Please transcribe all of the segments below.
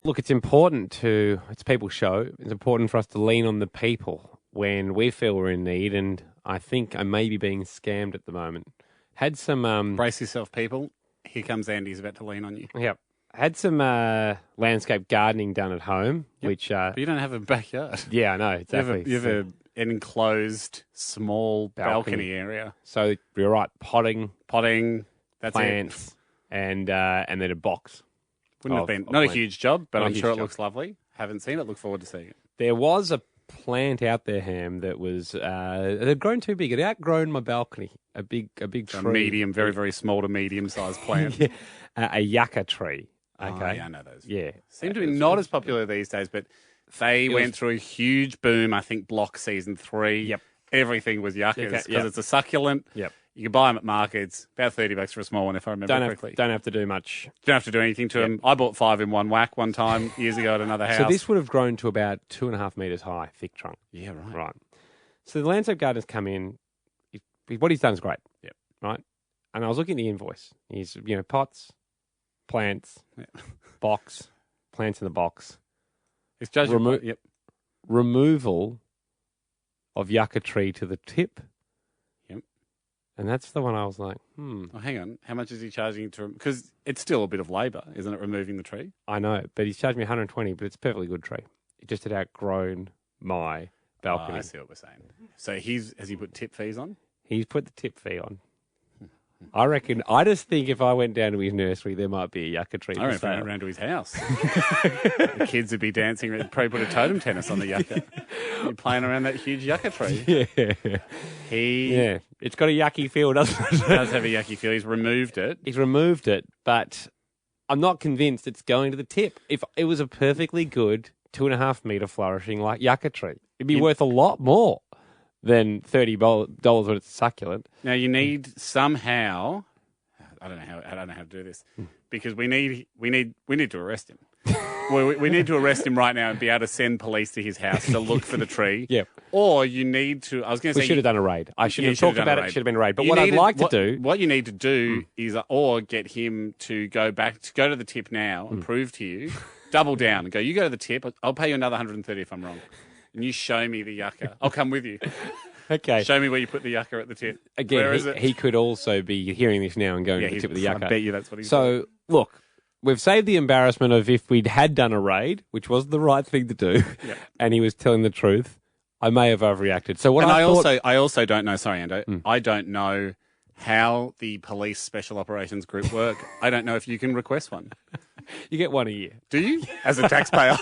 Look, it's a people's show. It's important for us to lean on the people when we feel we're in need, and I think I may be being scammed at the moment. Had some... Brace yourself, people. Here comes Andy. He's about to lean on you. Yep. Had some landscape gardening done at home, which... But you don't have a backyard. Yeah, I know, exactly. You have an enclosed, small balcony area. So you're right, potting, that's plants, it. and then a box. Wouldn't have been not a huge job, but I'm sure it looks lovely. Haven't seen it. Look forward to seeing it. There was a plant out there, Ham, that was it had grown too big. It had outgrown my balcony. A big tree, a medium, very very small to medium sized plant. Yeah. A yucca tree. Okay, oh, yeah, I know those. Yeah, seem to be not as popular these days, but they went through a huge boom. I think Block season 3. Yep, everything was yuccas because it's a succulent. Yep. You can buy them at markets, about $30 for a small one, if I remember correctly. Don't have to do much. Don't have to do anything to them. I bought 5 in one whack one time years ago at another house. So this would have grown to about 2.5 metres high, thick trunk. Yeah, right. Right. So the landscape gardener's come in. What he's done is great. Yep. Right. And I was looking at the invoice. He's, pots, plants, box, plants in the box. It's judgment. Removal of yucca tree to the tip. And that's the one I was like, Oh, hang on. How much is he charging to... Because it's still a bit of labour, isn't it, removing the tree? I know, but he's charged me $120, but it's a perfectly good tree. It just had outgrown my balcony. I see what we're saying. So has he put tip fees on? He's put the tip fee on. I just think if I went down to his nursery, there might be a yucca tree. I reckon I went around to his house. The kids would be dancing, probably put a totem tennis on the yucca. You're playing around that huge yucca tree. Yeah. It's got a yucky feel, doesn't it? It does have a yucky feel. He's removed it. But I'm not convinced it's going to the tip. If it was a perfectly good 2.5 metre flourishing like yucca tree, it'd be worth a lot more than $30 when it's a succulent. Now you need somehow. I don't know how to do this because we need to arrest him. we need to arrest him right now and be able to send police to his house to look for the tree. Yep. Or you need to. I was going to say we should have done a raid. I should have talked about it. Should have been a raid. But what I'd like to do, what you need to do is, or get him to go to the tip now and prove to you, double down and go. You go to the tip. I'll pay you another $130 if I'm wrong. And you show me the yucca. I'll come with you. Okay. Show me where you put the yucca at the tip. Again, where is it? He could also be hearing this now and going to the tip of the yucca. I bet you that's what he's doing. So, look, we've saved the embarrassment of if we'd had done a raid, which was the right thing to do, and he was telling the truth, I may have overreacted. So what I also don't know, sorry, Ando, I don't know how the police special operations group work. I don't know if you can request one. You get one a year. Do you? As a taxpayer?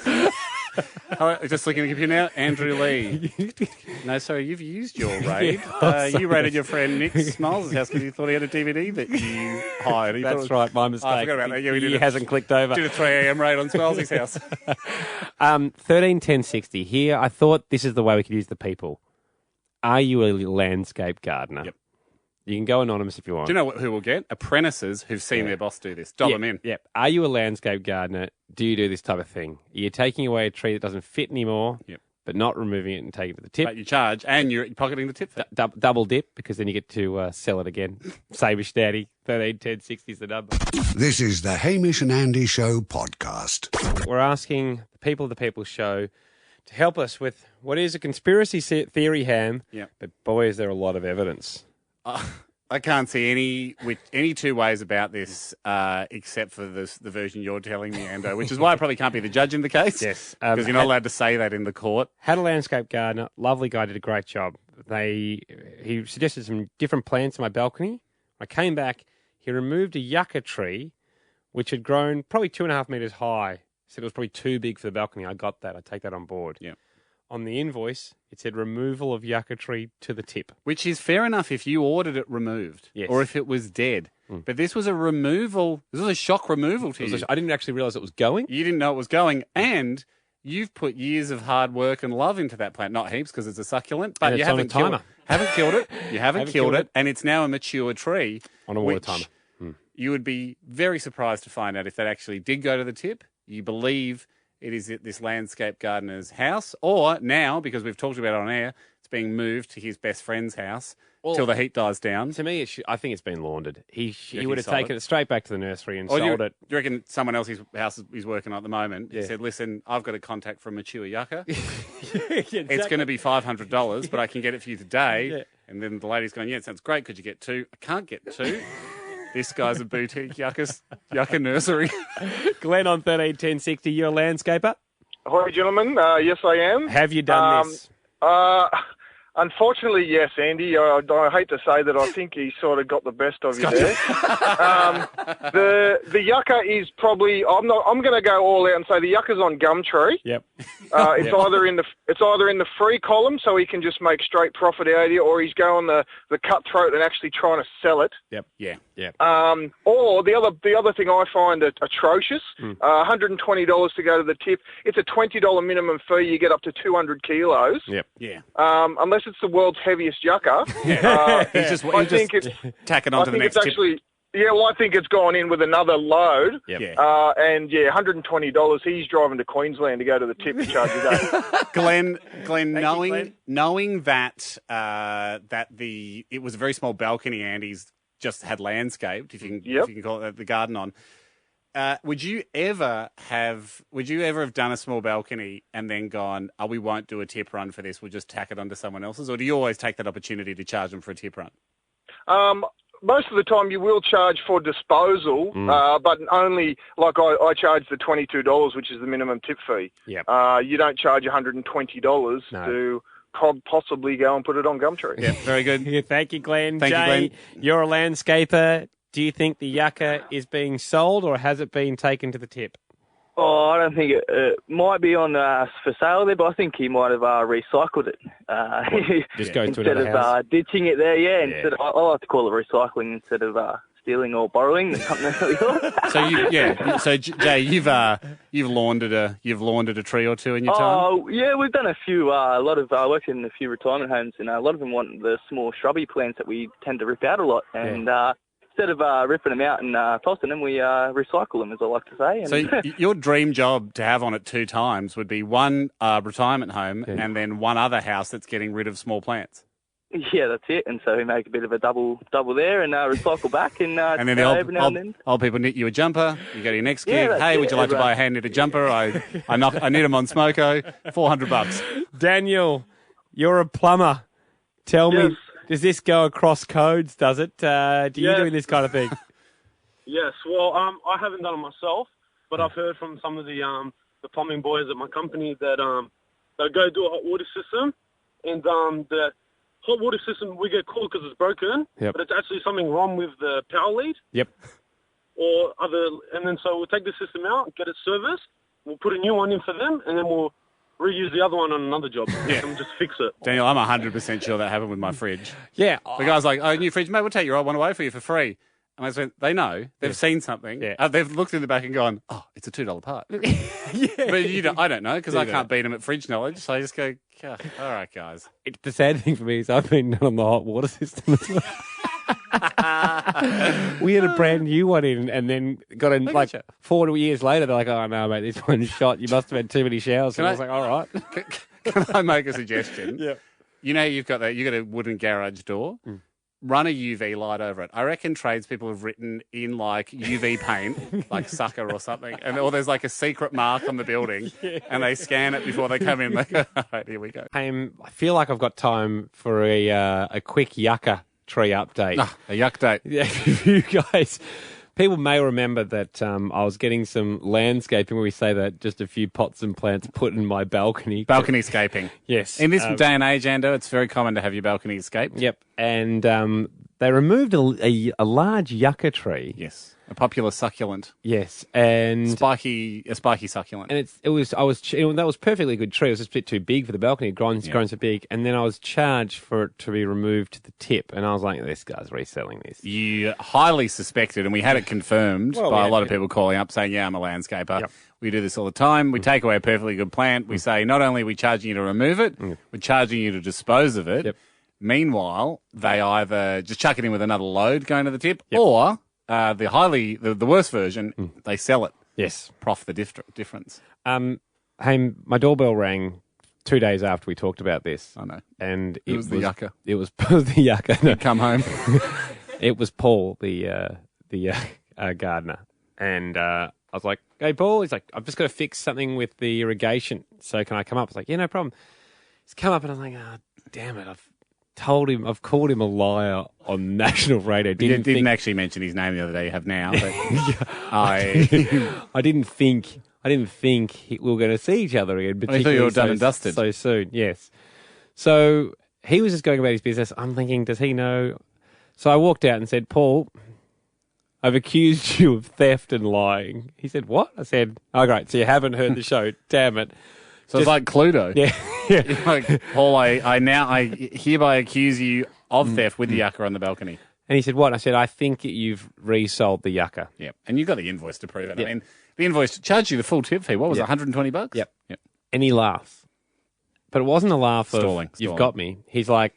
Just looking at the computer now, Andrew Lee. No, sorry, you've used your raid. You raided your friend Nick Smiles' house because you thought he had a DVD that you hired. That's right, my mistake. I forgot about that. Yeah, he hasn't clicked over. Did a 3 a.m. raid on Smiles' house. 131060. Here, I thought this is the way we could use the people. Are you a landscape gardener? Yep. You can go anonymous if you want. Do you know who we'll get? Apprentices who've seen their boss do this. Dob them in. Yep. Are you a landscape gardener? Do you do this type of thing? You're taking away a tree that doesn't fit anymore, but not removing it and taking it to the tip. But you charge, and you're pocketing the tip fee. Double dip, because then you get to sell it again. Save-ish daddy. 131060 is the number. This is the Hamish and Andy Show podcast. We're asking the people of the People Show to help us with what is a conspiracy theory, Ham. Yeah. But boy, is there a lot of evidence. I can't see any two ways about this except for the version you're telling me, Ando, which is why I probably can't be the judge in the case. Yes. Because you're not allowed to say that in the court. Had a landscape gardener, lovely guy, did a great job. He suggested some different plants in my balcony. I came back, he removed a yucca tree, which had grown probably 2.5 metres high. Said it was probably too big for the balcony. I got that. I take that on board. Yeah. On the invoice, it said removal of yucca tree to the tip. Which is fair enough if you ordered it removed. Yes. Or if it was dead. But this was a removal. This was a shock removal to you. I didn't actually realise it was going. You didn't know it was going. And you've put years of hard work and love into that plant. Not heaps because it's a succulent. But you haven't killed it. Haven't killed it. You haven't killed it. And it's now a mature tree. On a water timer. You would be very surprised to find out if that actually did go to the tip. You believe it is at this landscape gardener's house, or now, because we've talked about it on air, it's It's being moved to his best friend's house till the heat dies down. To me, I think it's been laundered. He reckon would he have sold taken it straight back to the nursery and Or sold it. Do you reckon someone else's house he's working on at the moment? Yeah. He said, "Listen, I've got a contact from mature Yucca. Exactly. It's going to be $500, but I can get it for you today." Yeah. And then the lady's going, "Yeah, it sounds great. Could you get 2? I can't get 2. This guy's a boutique Yucca nursery." Glenn on 131060, you're a landscaper. Hi, gentlemen. Yes, I am. Have you done this? Unfortunately, yes, Andy. I hate to say that I think he sort of got the best of you there. The Yucca is probably. I'm going to go all out and say the Yucca's on Gumtree. Yep. It's either in the free column, so he can just make straight profit out of you, or he's going the cutthroat and actually trying to sell it. Yep. Yeah. Or the other thing I find atrocious, $120 to go to the tip. It's a $20 minimum fee. You get up to 200 kilos. Yep. Yeah. Unless it's the world's heaviest Yucca. He's just tacking onto the next tip. Yeah, well, I think it's gone in with another load. Yep. Yeah. And $120. He's driving to Queensland to go to the tip to charge you that. Glenn, knowing that it was a very small balcony, Andy's just had landscaped, if you can call it the garden on. Would you ever have done a small balcony and then gone, "Oh, we won't do a tip run for this, we'll just tack it onto someone else's," or do you always take that opportunity to charge them for a tip run? Most of the time you will charge for disposal, but only, like I charge the $22, which is the minimum tip fee. Yep. You don't charge $120 to possibly go and put it on Gumtree. Yeah, very good. Thank you, Glenn. Thank you, Jay, Glenn. you're a landscaper. Do you think the Yucca is being sold or has it been taken to the tip? Oh, I don't think it might be on for sale there, but I think he might have recycled it. Just goes to instead another of house. ditching it there. Yeah, instead of, I like to call it recycling instead of stealing or borrowing. So Jay, you've laundered a tree or two in your time. Oh yeah, we've done a few. I worked in a few retirement homes, and a lot of them want the small shrubby plants that we tend to rip out a lot, and. Instead of ripping them out and tossing them, we recycle them, as I like to say. And so your dream job to have on it 2 times would be one retirement home and then one other house that's getting rid of small plants. Yeah, that's it. And so we make a bit of a double there and recycle back. And then the old people knit you a jumper. You go to your next gig. Hey, would you like to buy a hand-knitted jumper? I knit them on Smoko, $400. Daniel, you're a plumber. Tell me. Does this go across codes, does it? Do you do this kind of thing? Yes. Well, I haven't done it myself, but I've heard from some of the plumbing boys at my company that they go do a hot water system, and the hot water system, we get called because it's broken, but it's actually something wrong with the power lead. Yep. And then so we'll take the system out, get it serviced, we'll put a new one in for them, and then we'll reuse the other one on another job and just fix it. Daniel, I'm 100% sure that happened with my fridge. Yeah. The guy's like, "Oh, new fridge, mate, we'll take your old one away for you for free." And I said, they know. They've seen something. Yeah. They've looked in the back and gone, "Oh, it's a $2 part." But I don't know, because I can't beat them at fridge knowledge. So I just go, "All right, guys." The sad thing for me is I've been on the hot water system as well. We had a brand new one in and then got in 4 years later. They're like, "Oh, no, mate, this one's shot. You must have had too many showers." And I was like, "All right." Can I make a suggestion? Yeah. You know, you've got a wooden garage door. Run a UV light over it. I reckon tradespeople have written in like UV paint, like sucker or something, or there's like a secret mark on the building, and they scan it before they come in. They go, "All right, here we go." I feel like I've got time for a quick Yucca tree update. A yuck date. Yeah, you guys. People may remember that I was getting some landscaping where we say that just a few pots and plants put in my balcony. Balcony scaping. Yes. In this day and age, Ando, it's very common to have your balcony escaped. Yep. And they removed a large yucca tree. Yes. A popular succulent. Yes. And A spiky succulent. And that was perfectly good tree. It was just a bit too big for the balcony. It grown so big. And then I was charged for it to be removed to the tip. And I was like, this guy's reselling this. You highly suspected, and we had it confirmed by a lot of people calling up saying, "Yeah, I'm a landscaper." Yep. We do this all the time. We take away a perfectly good plant. We say, not only are we charging you to remove it, we're charging you to dispose of it. Yep. Meanwhile, they either just chuck it in with another load going to the tip, or the worst version, they sell it. Yes. Prof the difference. Hey, my doorbell rang 2 days after we talked about this. I know. And it was the Yucca. It was the Yucca. No. Come home. It was Paul, the gardener. And I was like, hey, Paul. He's like, I've just got to fix something with the irrigation. So can I come up? I was like, yeah, no problem. He's come up and I'm like, oh, damn it. I've called him a liar on national radio. Didn't actually mention his name the other day. You have now. But I didn't think we were going to see each other again. I thought you were done and dusted so soon. Yes. So he was just going about his business. I'm thinking, does he know? So I walked out and said, Paul, I've accused you of theft and lying. He said, what? I said, oh, great. So you haven't heard the show. Damn it. So it's like Cluedo. Yeah. You're like, Paul, I hereby accuse you of theft with the Yucca on the balcony. And he said, what? And I said, I think you've resold the Yucca. Yep. And you've got the invoice to prove it. Yep. I mean, the invoice charged you the full tip fee. What was it, $120? Yep. And he laughed. But it wasn't a laugh of, you've got me. He's like,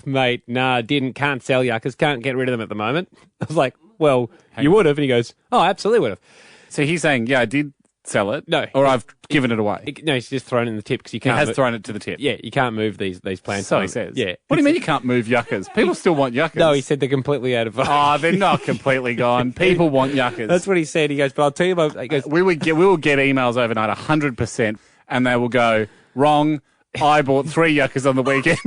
mate, nah, can't sell Yuccas, can't get rid of them at the moment. I was like, well, you would have. And he goes, oh, absolutely would have. So he's saying, yeah, I did sell it. No. Or I've given it away. No, he's just thrown it in the tip because you can't. He has thrown it to the tip. Yeah, you can't move these plants. So he says. Yeah. What do you mean you can't move Yuccas? People still want Yuccas. No, he said they're completely out of vote. Oh, they're not completely gone. People want Yuccas. That's what he said. He goes, but I'll tell you about. He goes, we will get emails overnight 100%, and they will go, wrong. I bought 3 Yuccas on the weekend.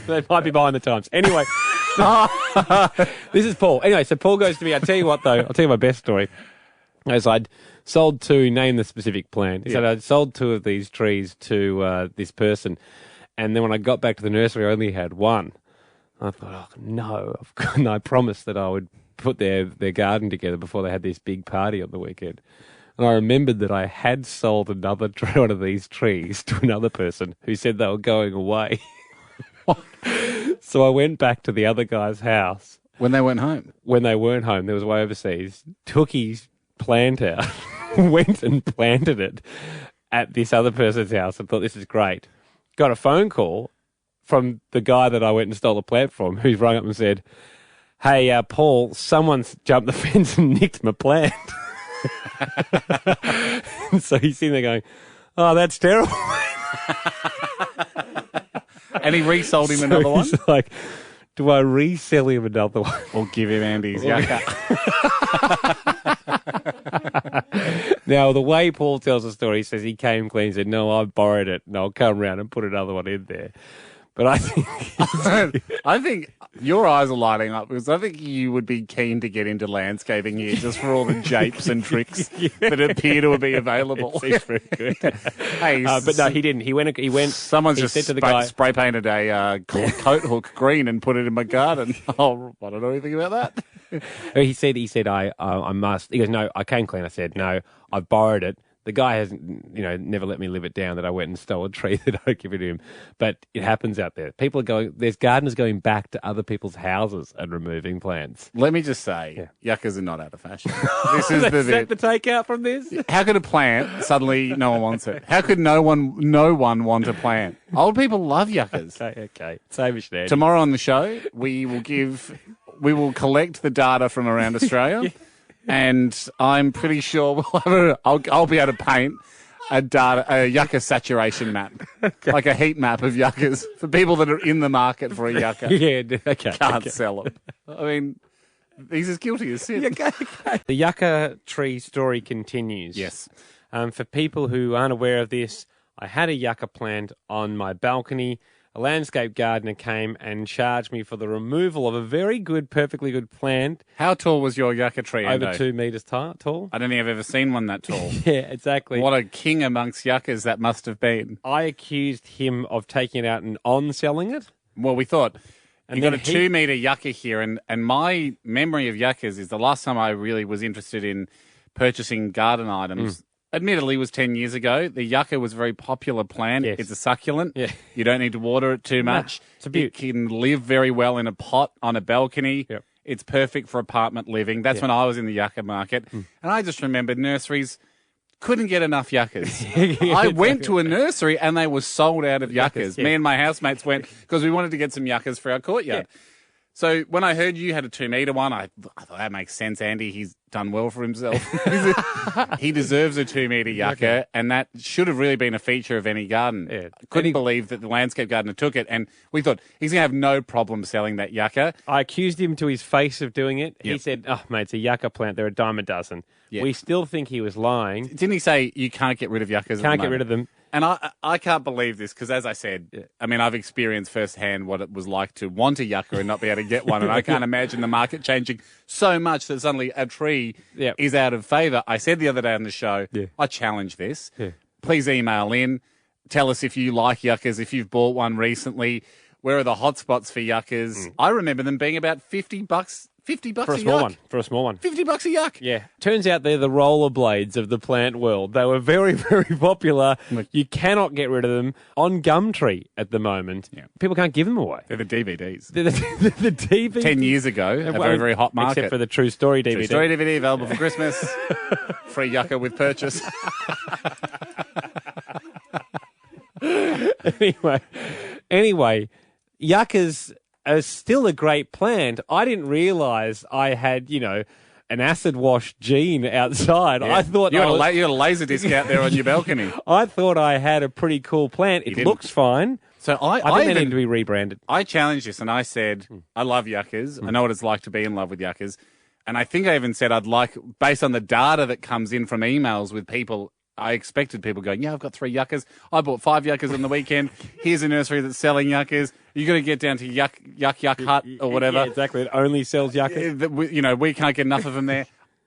They might be behind the times. Anyway, this is Paul. Anyway, so Paul goes to me. I'll tell you what, though. I'll tell you my best story. As I'd sold 2, name the specific plant. He said I'd sold 2 of these trees to this person. And then when I got back to the nursery, I only had 1. I thought, oh, no. And I promised that I would put their garden together before they had this big party on the weekend. And I remembered that I had sold another one of these trees to another person who said they were going away. So I went back to the other guy's house. When they went home? When they weren't home. There was way overseas. Took his plant out, went and planted it at this other person's house and thought, this is great. Got a phone call from the guy that I went and stole the plant from, who's rung up and said, hey, Paul, someone's jumped the fence and nicked my plant. So he's sitting there going, oh, that's terrible. And he resold him another one? He's like, do I resell him another one? Or give him Andy's Yucca? Now, the way Paul tells the story, he says he came clean and said, no, I borrowed it and I'll come round and put another one in there. But I think your eyes are lighting up because I think you would be keen to get into landscaping here just for all the japes and tricks that appear to be available. It's very good. Hey, but no, he didn't. He went. Someone's just said to the guy, spray painted a coat hook green and put it in my garden. Oh, I don't know anything about that. He said, I must. He goes, no, I came clean. I said, no, I've borrowed it. The guy hasn't, never let me live it down that I went and stole a tree that I give it to him. But it happens out there. People are there's gardeners going back to other people's houses and removing plants. Let me just say, Yuccas are not out of fashion. This is Is that the takeout from this? How could a plant suddenly no one wants it? How could no one want a plant? Old people love Yuccas. Okay. Same as that. Tomorrow on the show, we will collect the data from around Australia. And I'm pretty sure I'll be able to paint a Yucca saturation map, like a heat map of Yuccas for people that are in the market for a Yucca. Can't sell them. I mean, he's as guilty as sin. The Yucca tree story continues. Yes. For people who aren't aware of this, I had a Yucca plant on my balcony. A landscape gardener came and charged me for the removal of a very good, perfectly good plant. How tall was your Yucca tree, Ando? Over 2 metres tall. I don't think I've ever seen one that tall. Yeah, exactly. What a king amongst Yuccas that must have been. I accused him of taking it out and on-selling it. Well, we thought, you got a 2 metre Yucca here, and my memory of Yuccas is the last time I really was interested in purchasing garden items. Admittedly, was 10 years ago. The Yucca was a very popular plant. Yes. It's a succulent. Yeah. You don't need to water it too much. It's a beaut. It can live very well in a pot on a balcony. Yep. It's perfect for apartment living. That's when I was in the Yucca market. And I just remembered nurseries couldn't get enough Yuccas. I went to a nursery and they were sold out of Yuccas. Yeah. Me and my housemates went because we wanted to get some Yuccas for our courtyard. Yeah. So when I heard you had a 2 metre one, I thought that makes sense, Andy. He's done well for himself. He deserves a 2 metre yucca, and that should have really been a feature of any garden. Yeah. Couldn't believe that the landscape gardener took it, and we thought he's going to have no problem selling that yucca. I accused him to his face of doing it. Yep. He said, "Oh, mate, it's a yucca plant. They're a dime a dozen." Yep. We still think he was lying. Didn't he say you can't get rid of yuccas? Can't get rid of them. And I can't believe this because, as I said, I mean, I've experienced firsthand what it was like to want a yucca and not be able to get one. And I can't imagine the market changing so much that suddenly a tree is out of favour. I said the other day on the show, I challenge this. Yeah. Please email in. Tell us if you like yuccas, if you've bought one recently. Where are the hot spots for yuccas? I remember them being about $50 for a small one. For a small one. $50 a yuck. Yeah. Turns out they're the rollerblades of the plant world. They were very, very popular. You cannot get rid of them on Gumtree at the moment. Yeah. People can't give them away. They're the DVDs. They're the DVD. 10 years ago, a very, very hot market. Except for the True Story DVD. True Story DVD available for Christmas. Free yucca with purchase. Anyway, yuccas are still a great plant. I didn't realise I had, an acid wash gene outside. Yeah. I thought you got a laser disc out there on your balcony. I thought I had a pretty cool plant. It looks fine. So I think they need to be rebranded. I challenged this and I said, I love yuccas. I know what it's like to be in love with yuccas. And I think I even said I'd like, based on the data that comes in from emails with people, I expected people going, I've got 3 yuccas. I bought 5 yuccas on the weekend. Here's a nursery that's selling yuccas. You got to get down to Yuck Hut or whatever. Yeah, exactly. It only sells yuccas. We can't get enough of them there.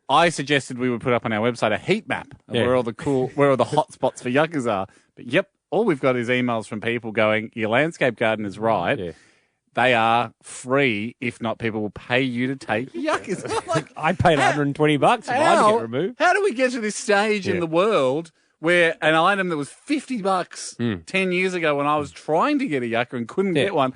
I suggested we would put up on our website a heat map of where all the hot spots for yuccas are. But all we've got is emails from people going, your landscape garden is right. Yeah. They are free, if not people will pay you to take yuccas. I paid $120 if I get removed. How do we get to this stage in the world where an item that was $50 10 years ago when I was trying to get a yucca and couldn't get one,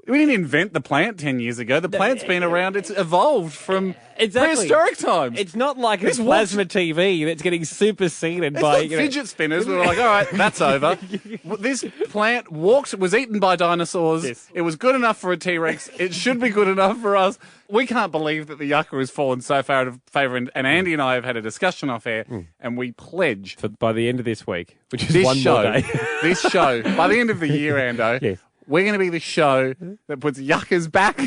we didn't invent the plant 10 years ago. The plant's been around. It's evolved from prehistoric times. It's not like a plasma TV that's getting superseded by fidget spinners. We were like, all right, that's over. This plant was eaten by dinosaurs. Yes. It was good enough for a T-Rex. It should be good enough for us. We can't believe that the yucca has fallen so far out of favour. And Andy and I have had a discussion off air, and we pledge by the end of this week, which is one more day. This show, by the end of the year, Ando, we're going to be the show that puts yuccas back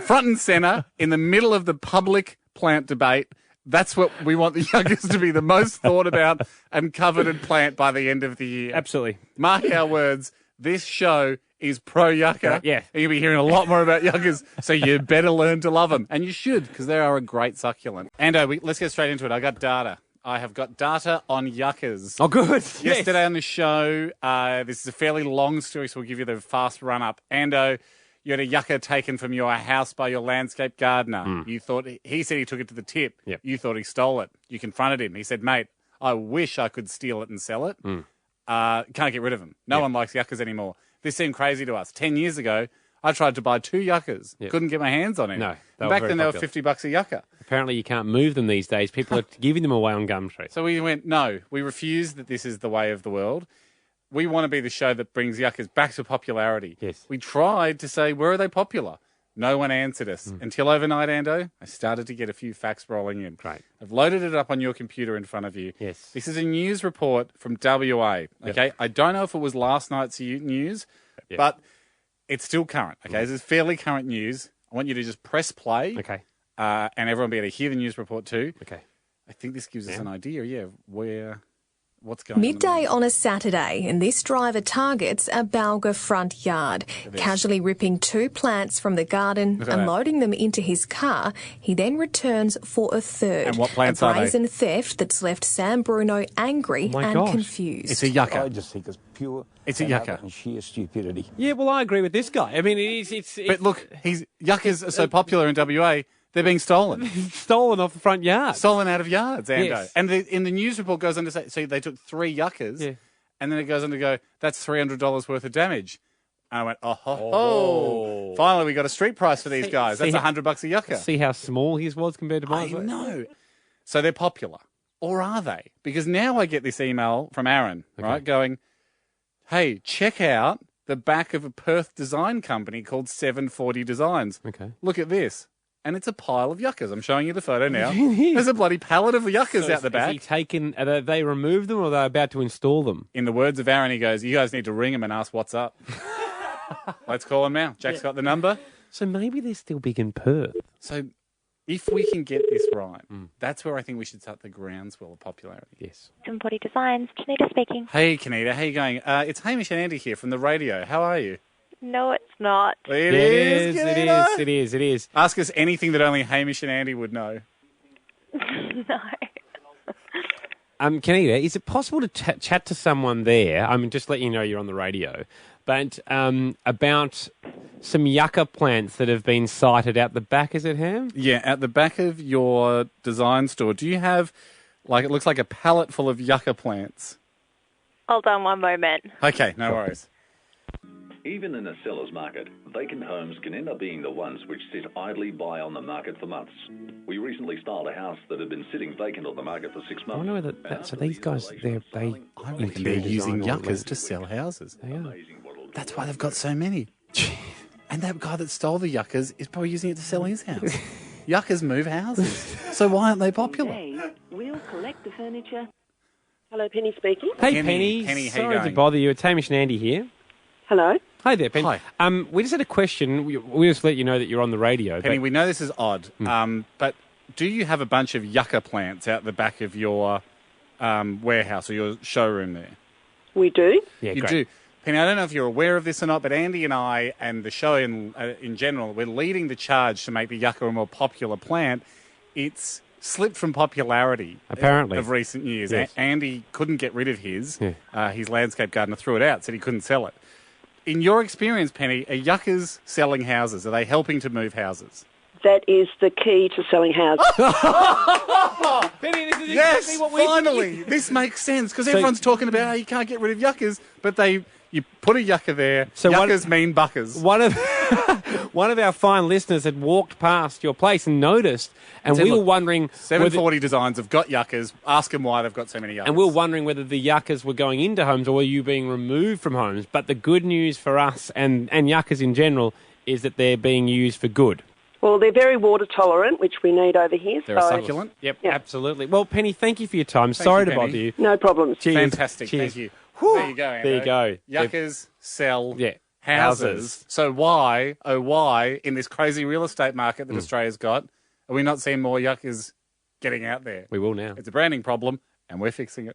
front and centre in the middle of the public plant debate. That's what we want the yuccas to be the most thought about and coveted plant by the end of the year. Absolutely. Mark our words. This show is pro-yucca. Yeah. And you'll be hearing a lot more about yuccas, so you better learn to love them. And you should, because they are a great succulent. Ando, let's get straight into it. I got data. I have got data on yuccas. Oh, good. Yesterday on the show, this is a fairly long story, so we'll give you the fast run-up. Ando, you had a yucca taken from your house by your landscape gardener. You thought he said he took it to the tip. Yep. You thought he stole it. You confronted him. He said, mate, I wish I could steal it and sell it. Can't get rid of them. No one likes yuccas anymore. This seemed crazy to us. 10 years ago, I tried to buy 2 yuccas. Couldn't get my hands on it. No. Back then, they were $50 a yucca. Apparently, you can't move them these days. People are giving them away on Gumtree. So we went, no, we refuse that this is the way of the world. We want to be the show that brings yuccas back to popularity. Yes. We tried to say, where are they popular? No one answered us. Until overnight, Ando, I started to get a few facts rolling in. Great. I've loaded it up on your computer in front of you. Yes. This is a news report from WA. Okay. Yep. I don't know if it was last night's news, but it's still current. Okay. This is fairly current news. I want you to just press play. Okay. And everyone be able to hear the news report too. Okay. I think this gives us an idea, what's going on. Midday on a Saturday, and this driver targets a Balga front yard, casually ripping 2 plants from the garden and loading them into his car. He then returns for a third. And what plants are they? A brazen theft that's left Sam Bruno angry confused. It's a yucca. I just think it's pure. It's a yucca. And sheer stupidity. Yeah, well, I agree with this guy. I mean, it's but look, yuccas are so popular in WA. They're being stolen. Stolen off the front yard. Stolen out of yards, Ando. Yes. And in the news report goes on to say, so they took 3 yuccas, and then it goes on to go, that's $300 worth of damage. And I went, oh. Finally, we got a street price for these guys. That's $100 a yucca. See how small his was compared to mine? I know. So they're popular. Or are they? Because now I get this email from Aaron, right, going, hey, check out the back of a Perth design company called 740 Designs. Okay. Look at this. And it's a pile of yuccas. I'm showing you the photo now. There's a bloody pallet of yuccas out the back. Have they removed them or are they about to install them? In the words of Aaron, he goes, you guys need to ring him and ask what's up. Let's call him now. Jack's got the number. So maybe they're still big in Perth. So if we can get this right, that's where I think we should start the groundswell of popularity. Yes. 740 Designs, Janita speaking. Hey, Kanita, how you going? It's Hamish and Andy here from the radio. How are you? No, it's not. It is. It is. Ask us anything that only Hamish and Andy would know. No. Kanita, is it possible to chat to someone there? I mean, just let you know you're on the radio, but about some yucca plants that have been sighted out the back, is it, Ham? Yeah, at the back of your design store, do you have, it looks like a pallet full of yucca plants? Hold on one moment. Okay, no worries. Even in a seller's market, vacant homes can end up being the ones which sit idly by on the market for months. We recently styled a house that had been sitting vacant on the market for 6 months. I wonder whether so these guys, they I reckon they're using yuccas to sell houses. They are. That's why they've got so many. And that guy that stole the yuccas is probably using it to sell his house. Yuccas move houses. So why aren't they popular? We'll collect the furniture. Hello, Penny speaking. Hey, Penny. Penny, how you Sorry to going? bother you. It's Hamish and Andy here. Hello. Hi there, Penny. Hi. We just had a question. We just let you know that you're on the radio. Penny, we know this is odd, but do you have a bunch of yucca plants out the back of your warehouse or your showroom there? We do. Yeah, You great. do. Penny, I don't know if you're aware of this or not, but Andy and I and the show in general, we're leading the charge to make the yucca a more popular plant. It's slipped from popularity Apparently. of recent years. Yes. Andy couldn't get rid of his. Yeah. His landscape gardener threw it out, said he couldn't sell it. In your experience, Penny, are yuccas selling houses? Are they helping to move houses? That is the key to selling houses. Penny, this is Yes, exactly what we finally. This makes sense because everyone's talking about how you can't get rid of yuccas, but you put a yucca there. So yuccas mean buckers. One of our fine listeners had walked past your place and noticed, and Said, we were "Look, wondering 740 Designs have got yuccas. Ask them why they've got so many yuccas. And we were wondering whether the yuccas were going into homes or were you being removed from homes. But the good news for us and yuccas in general is that they're being used for good. Well, they're very water tolerant, which we need over here. They're a succulent? Yep, Yeah. absolutely. Well, Penny, thank you for your time. Sorry you, to Penny. bother you. No problems. Cheers. Fantastic. Cheers. Thank you. There you go, Ando. There you go. Yuccas sell Yeah. houses. So why, in this crazy real estate market that Australia's got, are we not seeing more yuccas getting out there? We will now. It's a branding problem, and we're fixing it.